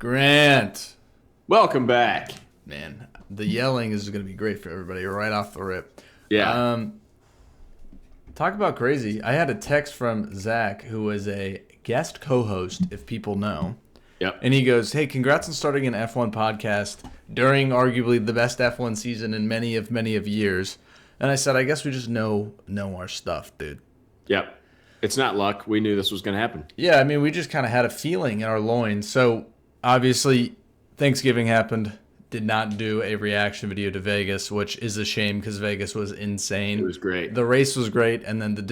Grant. Welcome back. Man, the yelling is going to be great for everybody right off the rip. Yeah. Talk about crazy. I had a text from Zach, who was a guest co-host, if people know. Yep. And he goes, hey, congrats on starting an F1 podcast during arguably the best F1 season in many of years. And I said, I guess we just know our stuff, dude. Yep. It's not luck. We knew this was going to happen. Yeah, I mean, we just kind of had a feeling in our loins. So, obviously, Thanksgiving happened. Did not do a reaction video to Vegas, which is a shame because Vegas was insane. It was great. The race was great, and then the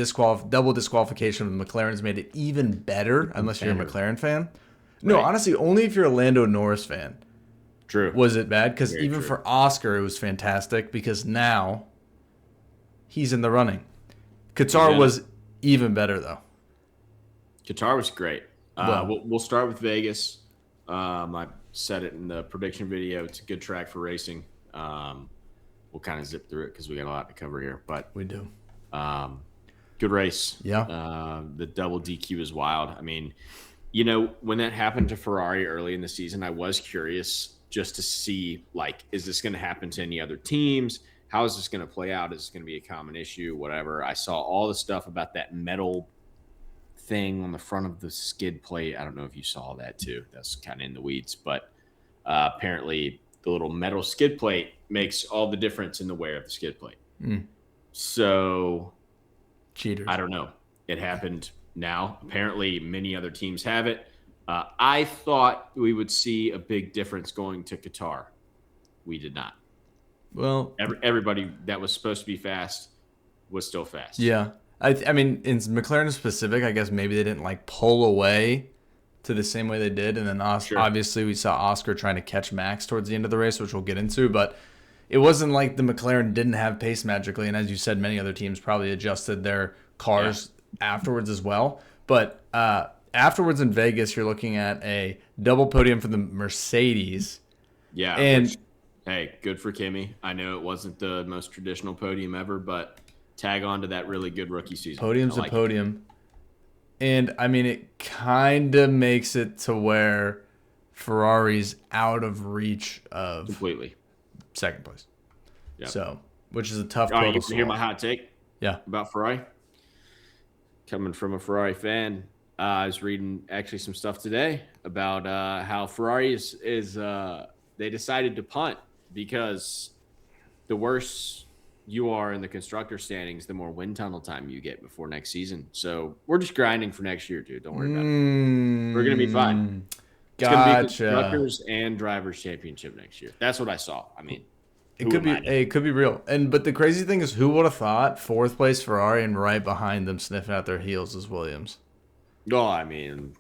double disqualification of the McLarens made it even better, unless you're a McLaren fan. No, Right. honestly, only if you're a Lando Norris fan. True. Was it bad? Because Very even true. for Oscar, it was fantastic because now he's in the running. Qatar Yeah. was even better, though. Qatar was great. Well- We'll start with Vegas. I said it in the prediction video. It's a good track for racing. We'll kind of zip through it because we got a lot to cover here. But We do. good race. Yeah. The double DQ is wild. I mean, when that happened to Ferrari early in the season, I was curious just to see, is this going to happen to any other teams? How is this going to play out? Is this going to be a common issue? Whatever. I saw all the stuff about that metal thing on the front of the skid plate. I don't know if you saw that too. That's kind of in the weeds. But apparently the little metal skid plate makes all the difference in the wear of the skid plate. So Cheaters. I don't know. It happened now. Apparently, many other teams have it. I thought we would see a big difference going to Qatar. We did not. Well, Everybody that was supposed to be fast was still fast. yeah. I mean, in McLaren specific, I guess maybe they didn't pull away to the same way they did. And then Sure. obviously we saw Oscar trying to catch Max towards the end of the race, which we'll get into. But it wasn't like the McLaren didn't have pace magically. And as you said, many other teams probably adjusted their cars afterwards as well. But afterwards in Vegas, you're looking at a double podium for the Mercedes. Yeah. And Hey, good for Kimmy. I know it wasn't the most traditional podium ever, but tag on to that really good rookie season. podium's I like a podium. And, I mean, it kind of makes it to where Ferrari's out of reach of completely. second place. Yep. So, which is a tough All right, pill you to can hear my swallow. hot take Yeah. about Ferrari? Coming from a Ferrari fan, I was reading actually some stuff today about how Ferrari is they decided to punt because the worse you are in the constructor standings, the more wind tunnel time you get before next season. So we're just grinding for next year, dude. Don't worry about it. We're going to be fine. It's going to be Gotcha. constructors and drivers championship next year. That's what I saw. I mean, It could be real. But the crazy thing is, who would have thought fourth place Ferrari and right behind them sniffing out their heels is Williams? well, I mean,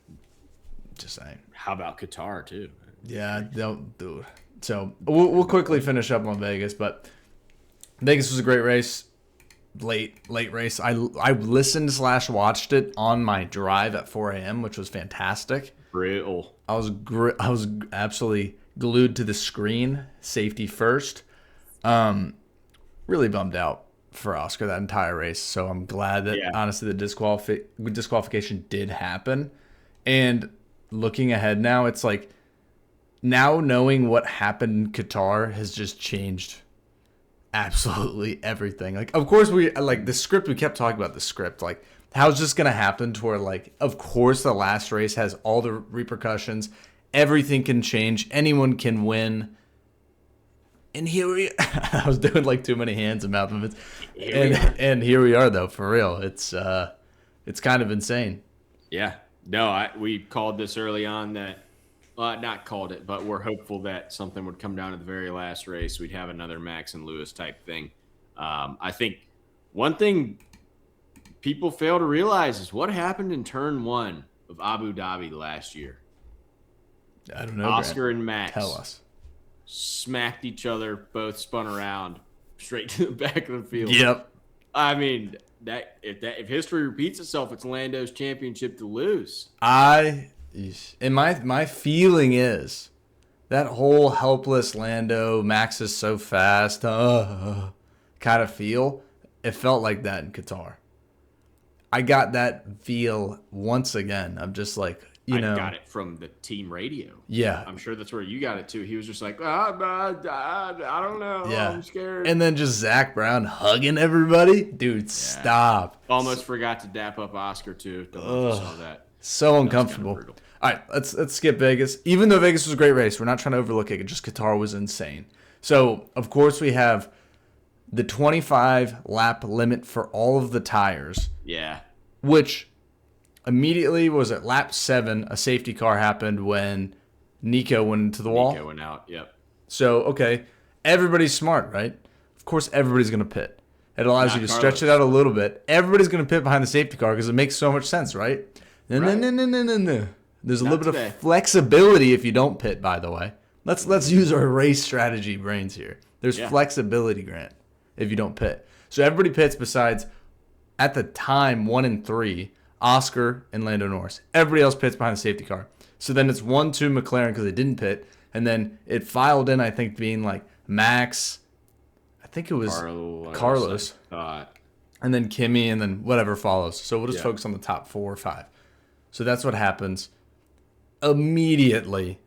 Just saying. how about Qatar too? Yeah, don't do it. So we'll quickly finish up on Vegas, but Vegas was a great race, late race. I listened / watched it on my drive at 4 a.m., which was fantastic. Brutal. I was absolutely glued to the screen, safety first. Really bummed out for Oscar that entire race. So I'm glad that honestly the disqualification did happen. And looking ahead now, it's like now knowing what happened in Qatar has just changed absolutely everything. Of course the script, we kept talking about the script. How's this going to happen to where of course the last race has all the repercussions. Everything can change. Anyone can win. And here we I was doing too many hands and mouth movements. And here we are though, for real. It's kind of insane. Yeah. No, we called this early on that not called it, but we're hopeful that something would come down to the very last race. We'd have another Max and Lewis type thing. I think one thing people fail to realize is what happened in turn 1 of Abu Dhabi last year. I don't know. Oscar Grant. and Max Tell us. smacked each other, both spun around straight to the back of the field. Yep. I mean, if history repeats itself, it's Lando's championship to lose. And my feeling is that whole helpless Lando, Max is so fast, kind of feel, it felt like that in Qatar. I got that feel once again. I'm just you I know, got it from the team radio. yeah, I'm sure that's where you got it too. He was just like, I don't know. yeah. I'm scared. And then just Zach Brown hugging everybody. Dude, stop. Almost forgot to dap up Oscar too. Don't know if you saw that. So uncomfortable. All right, let's skip Vegas. Even though Vegas was a great race, we're not trying to overlook it. Just Qatar was insane. So, of course, we have the 25 lap limit for all of the tires. Yeah. Which immediately was at lap 7, a safety car happened when Nico went into the wall. Nico went out, yep. So, okay, everybody's smart, right? Of course, everybody's going to pit. It allows you to stretch it out a little bit. Everybody's going to pit behind the safety car because it makes so much sense, right? No. There's a little bit of flexibility if you don't pit, by the way. Let's use our race strategy brains here. There's flexibility, Grant, if you don't pit. So everybody pits besides, at the time, 1 and 3, Oscar and Lando Norris. Everybody else pits behind the safety car. So then it's 1-2 McLaren because they didn't pit. And then it filed in, I think, being like Max. I think it was Carlos. And then Kimi and then whatever follows. So we'll just focus on the top 4 or 5. So that's what happens. Immediately,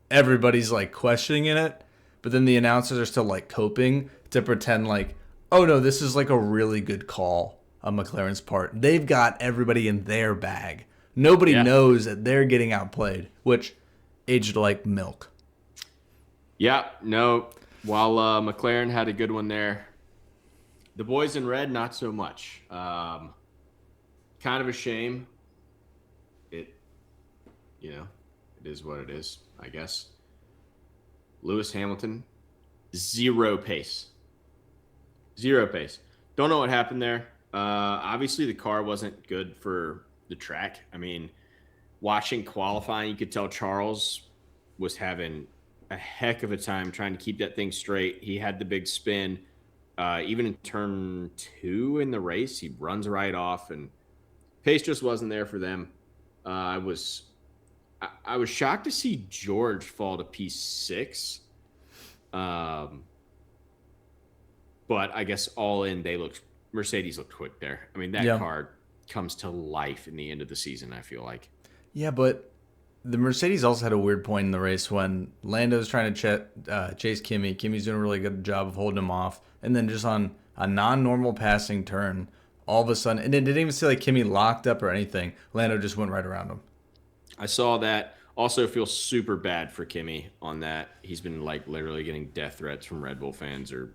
everybody's like questioning it, but then the announcers are still like coping to pretend like, oh no, this is like a really good call on McLaren's part. They've got everybody in their bag. Nobody knows that they're getting outplayed, which aged like milk. Yeah, no. While McLaren had a good one there, the boys in red, not so much. Kind of a shame. It is what it is, I guess. Lewis Hamilton, 0 pace. 0 pace. Don't know what happened there. Obviously, the car wasn't good for the track. I mean, watching qualifying, you could tell Charles was having a heck of a time trying to keep that thing straight. He had the big spin. Even in turn 2 in the race, he runs right off, and pace just wasn't there for them. I was shocked to see George fall to P6. But I guess all in, Mercedes looked quick there. I mean, that car comes to life in the end of the season, I feel like. Yeah, but the Mercedes also had a weird point in the race when Lando's trying to chase Kimi. Kimi's doing a really good job of holding him off. And then just on a non-normal passing turn, all of a sudden, and it didn't even see like Kimi locked up or anything. Lando just went right around him. I saw that. Also feel super bad for Kimi on that. He's been like literally getting death threats from Red Bull fans or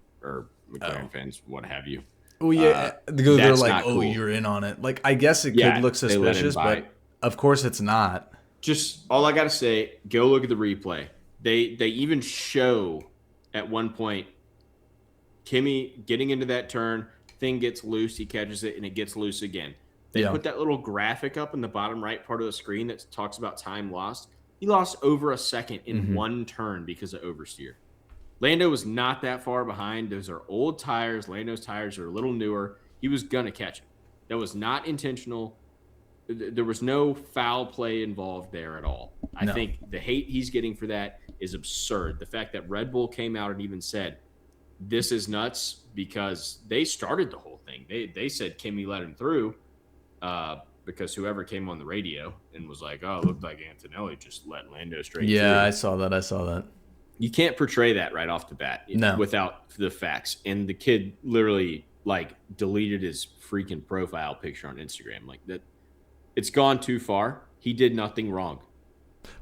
McLaren fans, what have you. Oh yeah, they're like, "Oh, cool. You're in on it." Like, I guess it could look suspicious, but of course it's not. Just all I gotta say, go look at the replay. They even show at one point Kimi getting into that turn, thing gets loose, he catches it, and it gets loose again. They put that little graphic up in the bottom right part of the screen that talks about time lost. He lost over a second in one turn because of oversteer. Lando was not that far behind. Those are old tires. Lando's tires are a little newer. He was going to catch it. That was not intentional. There was no foul play involved there at all. I think the hate he's getting for that is absurd. The fact that Red Bull came out and even said, this is nuts, because they started the whole thing. They said Kimi let him through. Because whoever came on the radio and was like, oh, it looked like Antonelli just let Lando straight through. Yeah, I saw that. You can't portray that right off the bat without the facts. And the kid literally like deleted his freaking profile picture on Instagram. Like that, it's gone too far. He did nothing wrong.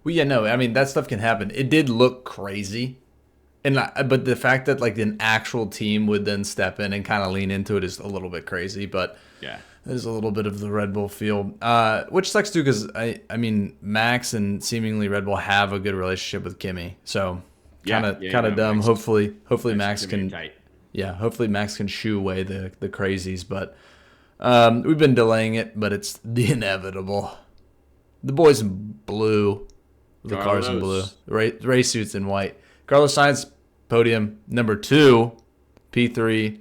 Well, yeah, no, I mean, that stuff can happen. It did look crazy. But the fact that like an actual team would then step in and kind of lean into it is a little bit crazy. But yeah. There's a little bit of the Red Bull feel, which sucks too because I mean Max and seemingly Red Bull have a good relationship with Kimi, so kind of dumb. Max, hopefully Max can hopefully Max can shoo away the crazies, but we've been delaying it, but it's the inevitable. The boys in blue, the cars in blue, race suits in white. Carlos Sainz podium number 2, P3.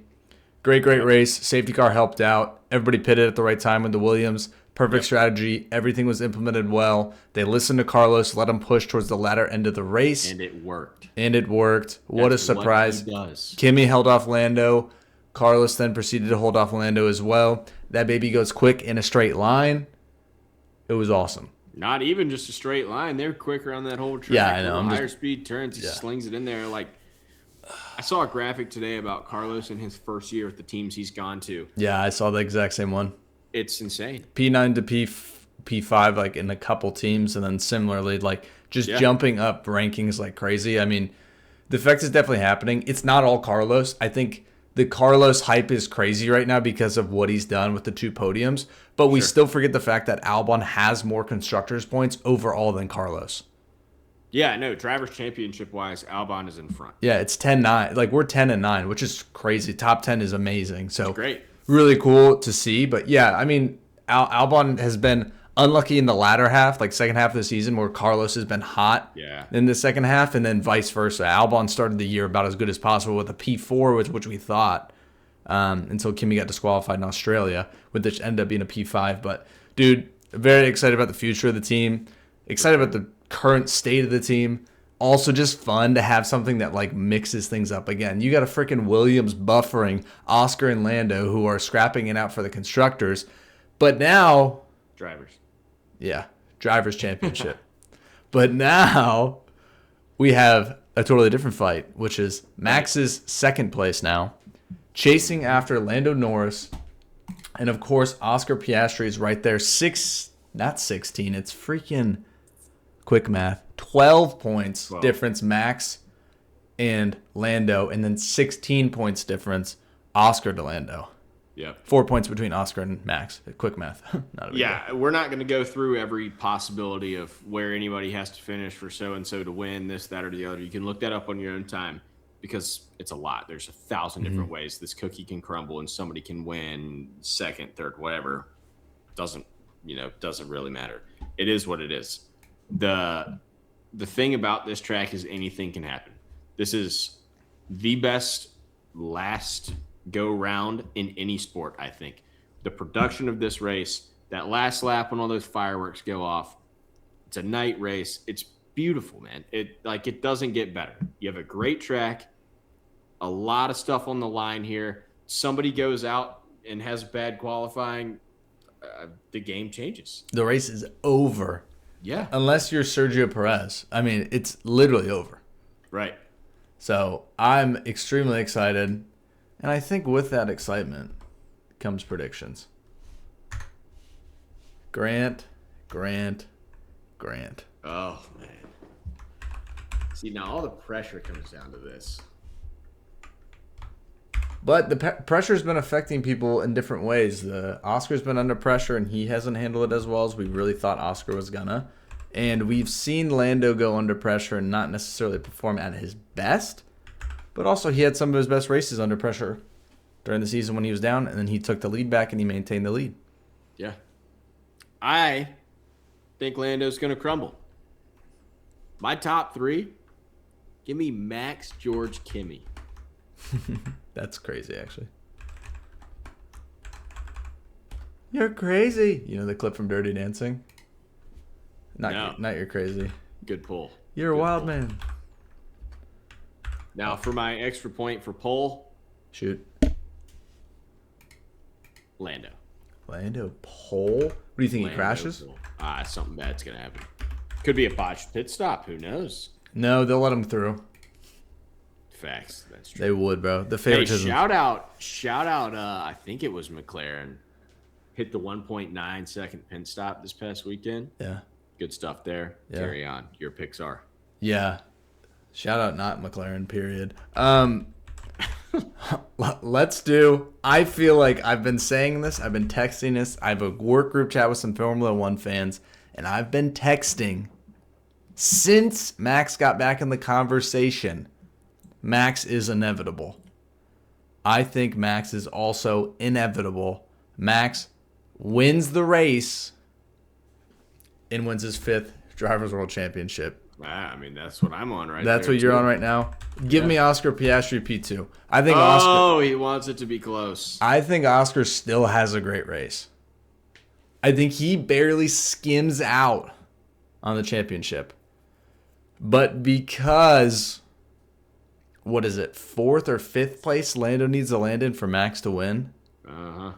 Great race. Safety car helped out. Everybody pitted at the right time with the Williams. Perfect strategy. Everything was implemented well. They listened to Carlos, let him push towards the latter end of the race. And it worked. What a surprise. What he does. Kimi held off Lando. Carlos then proceeded to hold off Lando as well. That baby goes quick in a straight line. It was awesome. Not even just a straight line. They're quicker on that whole track. Yeah, I know. Higher speed turns. He slings it in there. Like, I saw a graphic today about Carlos in his first year at the teams he's gone to. Yeah, I saw the exact same one. It's insane. P9 to P5, like in a couple teams, and then similarly, like just jumping up rankings like crazy. I mean, the effect is definitely happening. It's not all Carlos. I think the Carlos hype is crazy right now because of what he's done with the 2 podiums, but we still forget the fact that Albon has more constructors points overall than Carlos. Yeah, no, drivers championship wise, Albon is in front. Yeah, it's 10-9. Like, we're 10-9, which is crazy. Top 10 is amazing. So that's great. Really cool to see. But yeah, I mean, Albon has been unlucky in the latter half, like second half of the season, where Carlos has been hot in the second half, and then vice versa. Albon started the year about as good as possible with a P4, which we thought, until Kimi got disqualified in Australia, which ended up being a P5. But, dude, very excited about the future of the team. Excited about the current state of the team. Also just fun to have something that like mixes things up again. You got a freaking Williams buffering Oscar and Lando who are scrapping it out for the constructors. But now drivers championship. But now we have a totally different fight, which is Max's second place now, chasing after Lando Norris. And of course, Oscar Piastri is right there. Not 16, it's freaking quick math. 12 points difference, Max and Lando, and then 16 points difference, Oscar to Lando. Yep. 4 points between Oscar and Max. Quick math. Not a big deal. We're not going to go through every possibility of where anybody has to finish for so-and-so to win this, that, or the other. You can look that up on your own time because it's a lot. There's 1,000 different ways this cookie can crumble and somebody can win second, third, whatever. Doesn't really matter. It is what it is. The thing about this track is anything can happen. This is the best last go round in any sport, I think. The production of this race, that last lap when all those fireworks go off, it's a night race. It's beautiful, man. It doesn't get better. You have a great track, a lot of stuff on the line here. Somebody goes out and has bad qualifying, the game changes. The race is over. Yeah. Unless you're Sergio Perez. I mean, it's literally over. Right. So I'm extremely excited. And I think with that excitement comes predictions. Grant. Oh, man. See, now all the pressure comes down to this. But the pressure's been affecting people in different ways. Oscar's been under pressure, and he hasn't handled it as well as we really thought Oscar was gonna. And we've seen Lando go under pressure and not necessarily perform at his best. But also, he had some of his best races under pressure during the season when he was down, and then he took the lead back and he maintained the lead. Yeah. I think Lando's going to crumble. My top 3, give me Max, George, Kimi. That's crazy, actually. You're crazy. You know the clip from Dirty Dancing? Not You're Crazy. Good pull. You're a wild man. Now, for my extra point for pole. Shoot. Lando pole? What do you think, he crashes? Something bad's going to happen. Could be a botched pit stop. Who knows? No, they'll let him through. Facts. That's true. They would, bro. The favoritism. Hey, shout out, I think it was McLaren. Hit the 1.9 second pit stop this past weekend. Yeah. Good stuff there. Yeah. Carry on. Your picks are. Yeah. Shout out not McLaren, period. Let's do. I feel like I've been saying this. I've been texting this. I have a work group chat with some Formula One fans, and I've been texting since Max got back in the conversation. Max is inevitable. I think Max is also inevitable. Max wins the race and wins his 5th Drivers' World Championship. I mean, that's what I'm on right That's there, what you're too. on right now. Give me Oscar Piastri P2. I think Oscar. He wants it to be close. I think Oscar still has a great race. I think he barely skims out on the championship. But because, what is it, 4th or 5th place Lando needs to land in for Max to win? Uh-huh.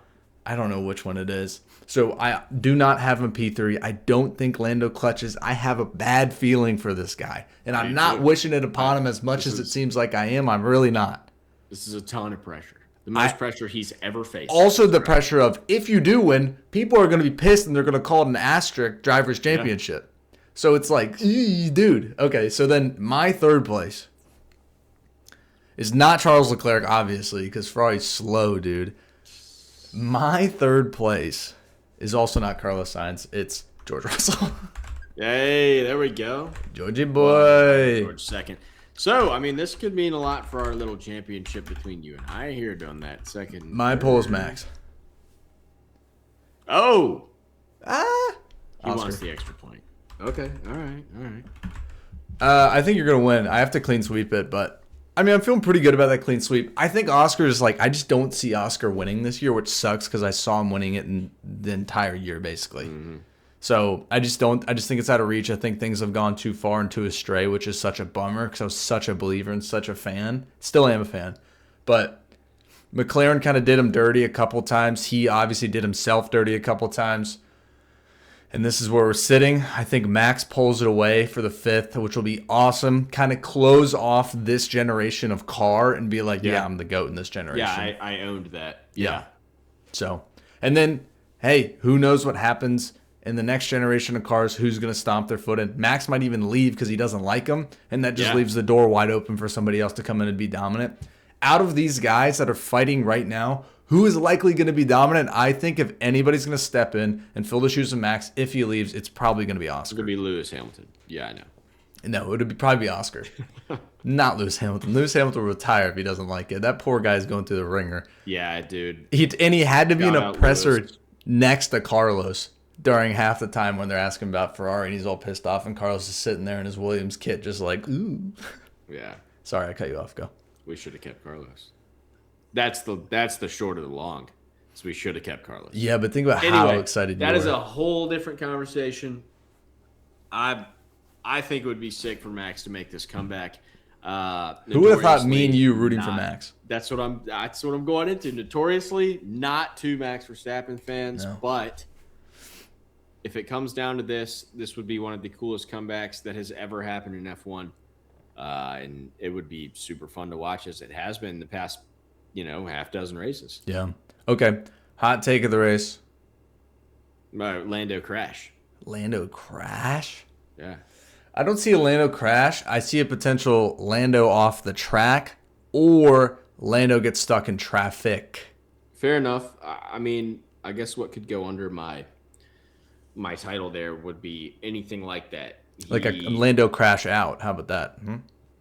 I don't know which one it is. So I do not have him P3. I don't think Lando clutches. I have a bad feeling for this guy. And I'm not wishing it upon him as much as it seems like I am. I'm really not. This is a ton of pressure. The most pressure he's ever faced. Also the pressure of, if you do win, people are going to be pissed and they're going to call it an asterisk driver's championship. Yeah. So it's like, dude. Okay, so then my third place is not Charles Leclerc, obviously, because Ferrari's slow, dude. My third place is also not Carlos Sainz. It's George Russell. Hey, there we go. Georgie boy. George second. So, I mean, this could mean a lot for our little championship between you and I here on that second. My poll is Max. Oh. He Oscar wants the extra point. Okay. All right. I think you're going to win. I have to clean sweep it, but I mean, I'm feeling pretty good about that clean sweep. I think Oscar is I just don't see Oscar winning this year, which sucks because I saw him winning it in the entire year, basically. Mm-hmm. So I just think it's out of reach. I think things have gone too far and too astray, which is such a bummer because I was such a believer and such a fan. Still am a fan. But McLaren kind of did him dirty a couple times. He obviously did himself dirty a couple times. And this is where we're sitting. I think Max pulls it away for the 5th, which will be awesome. Kind of close off this generation of car and be like, yeah, I'm the GOAT in this generation. Yeah, I owned that. Yeah. So, and then, hey, who knows what happens in the next generation of cars, who's going to stomp their foot in. Max might even leave because he doesn't like them, and that just leaves the door wide open for somebody else to come in and be dominant. Out of these guys that are fighting right now, who is likely going to be dominant? I think if anybody's going to step in and fill the shoes of Max, if he leaves, it's probably going to be Oscar. It's going to be Lewis Hamilton. Yeah, I know. No, it would probably be Oscar. Not Lewis Hamilton. Lewis Hamilton will retire if he doesn't like it. That poor guy's going through the ringer. Yeah, dude. He had to be an oppressor next to Carlos during half the time when they're asking about Ferrari, and he's all pissed off, and Carlos is sitting there in his Williams kit just like, ooh. Yeah. Sorry, I cut you off. Go. We should have kept Carlos. That's the short of the long. So we should have kept Carlos. Yeah, but think about how excited you were. That is a whole different conversation. I think it would be sick for Max to make this comeback. Who would have thought me and you rooting for Max? That's what I'm going into. Notoriously not two Max Verstappen fans, but if it comes down to this would be one of the coolest comebacks that has ever happened in F1. And it would be super fun to watch, as it has been the past, half dozen races. Yeah. Okay. Hot take of the race. Lando crash. Lando crash? Yeah. I don't see a Lando crash. I see a potential Lando off the track, or Lando gets stuck in traffic. Fair enough. I mean, I guess what could go under my title there would be anything like that. Like a Lando crash out. How about that?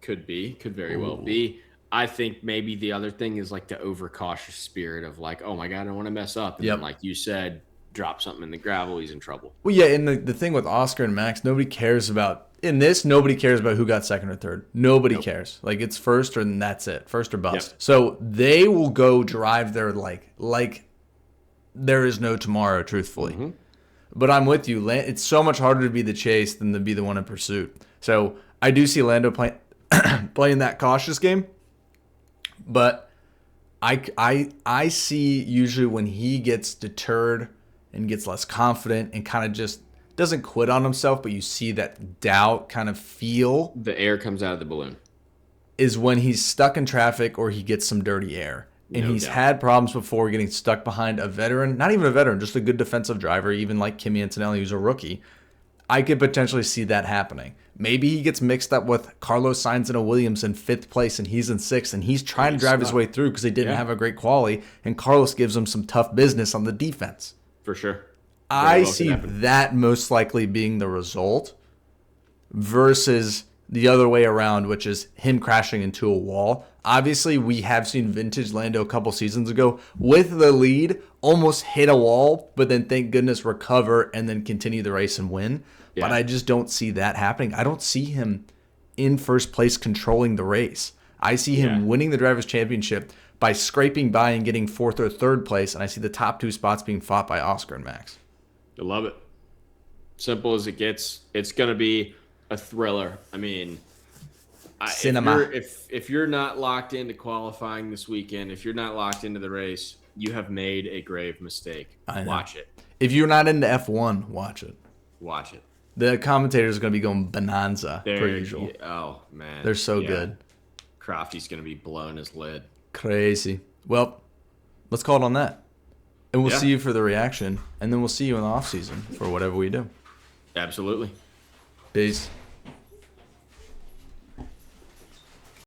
Could very well be. I think maybe the other thing is like the overcautious spirit of like, oh my God, I don't want to mess up. And then, like you said, drop something in the gravel, he's in trouble. Well, yeah, and the thing with Oscar and Max, nobody cares about who got second or third. Nobody cares. Like, it's first and that's it. First or bust. Yep. So they will go drive their like there is no tomorrow, truthfully. Mm-hmm. But I'm with you. It's so much harder to be the chase than to be the one in pursuit. So I do see Lando playing that cautious game. But I see usually when he gets deterred and gets less confident and kind of just doesn't quit on himself, but you see that doubt kind of feel. The air comes out of the balloon. Is when he's stuck in traffic or he gets some dirty air. And he's had problems before getting stuck behind a veteran, not even a veteran, just a good defensive driver, even like Kimi Antonelli, who's a rookie. I could potentially see that happening. Maybe he gets mixed up with Carlos Sainz in a Williams in 5th place and he's in 6th and he's trying to drive his way through because they didn't have a great quali, and Carlos gives him some tough business on the defense. For sure. I see that most likely being the result versus the other way around, which is him crashing into a wall. Obviously, we have seen vintage Lando a couple seasons ago with the lead almost hit a wall, but then thank goodness recover and then continue the race and win. Yeah. But I just don't see that happening. I don't see him in first place controlling the race. I see him winning the Drivers' Championship by scraping by and getting 4th or 3rd place, and I see the top 2 spots being fought by Oscar and Max. I love it. Simple as it gets. It's going to be a thriller. I mean, cinema. If you're not locked into qualifying this weekend, if you're not locked into the race, You have made a grave mistake. Watch it. If you're not into F1, watch it. Watch it. The commentators are going to be going bonanza per usual. Oh, man. They're so good. Crofty's going to be blowing his lid. Crazy. Well, let's call it on that. And we'll see you for the reaction. And then we'll see you in the off season for whatever we do. Absolutely. Peace.